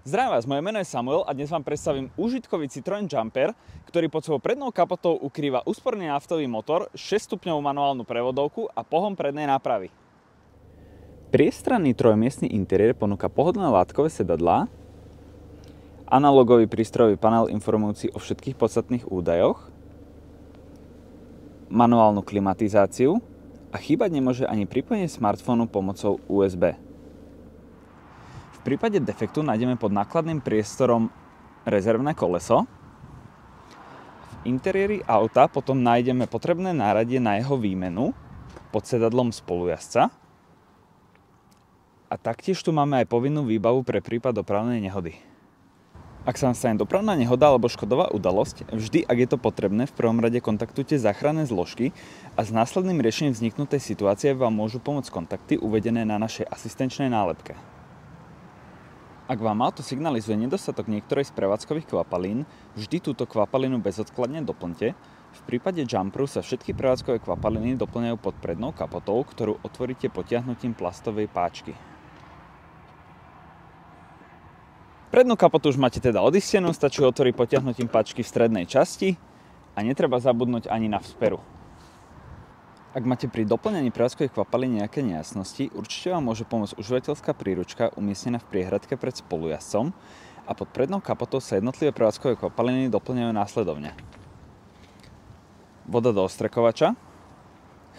Zdravím vás, moje meno je Samuel a dnes vám predstavím užitkový Citroën Jumper, ktorý pod svojou prednou kapotou ukrýva úsporný naftový motor, 6-stupňovú manuálnu prevodovku a pohon prednej nápravy. Priestranný trojmiestny interiér ponúka pohodlné látkové sedadlá, analogový prístrojový panel informujúci o všetkých podstatných údajoch, manuálnu klimatizáciu a chýbať nemôže ani pripojenie smartfónu pomocou USB. V prípade defektu nájdeme pod nákladným priestorom rezervné koleso. V interiéri auta potom nájdeme potrebné náradie na jeho výmenu pod sedadlom spolujazdca. A taktiež tu máme aj povinnú výbavu pre prípad dopravnej nehody. Ak sa vám stane dopravná nehoda alebo škodová udalosť, vždy, ak je to potrebné, v prvom rade kontaktujte záchranné zložky a s následným riešením vzniknutej situácie vám môžu pomôcť kontakty uvedené na našej asistenčnej nálepke. Ak vám auto signalizuje nedostatok niektorej z prevádzkových kvapalín, vždy túto kvapalinu bezodkladne doplňte. V prípade Jumperu sa všetky prevádzkové kvapaliny doplňajú pod prednou kapotou, ktorú otvoríte potiahnutím plastovej páčky. Prednú kapotu už máte teda odistenú, stačí otvoriť potiahnutím páčky v strednej časti a netreba zabudnúť ani na vzperu. Ak máte pri doplňaní prevádzkových kvapalín nejaké nejasnosti, určite vám môže pomôcť užívateľská príručka umiestnená v priehradke pred spolujazdcom a pod prednou kapotou sa jednotlivé prevádzkové kvapaliny doplňajú následovne. Voda do ostrekovača,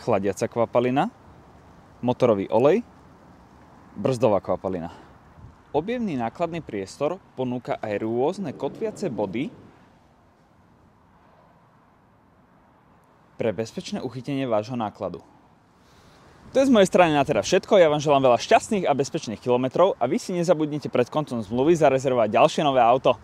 chladiaca kvapalina, motorový olej, brzdová kvapalina. Objemný nákladný priestor ponúka aj rôzne kotviace body pre bezpečné uchytenie vášho nákladu. To je z mojej strany na teraz všetko, ja vám želám veľa šťastných a bezpečných kilometrov a vy si nezabudnite pred koncom zmluvy zarezervovať ďalšie nové auto.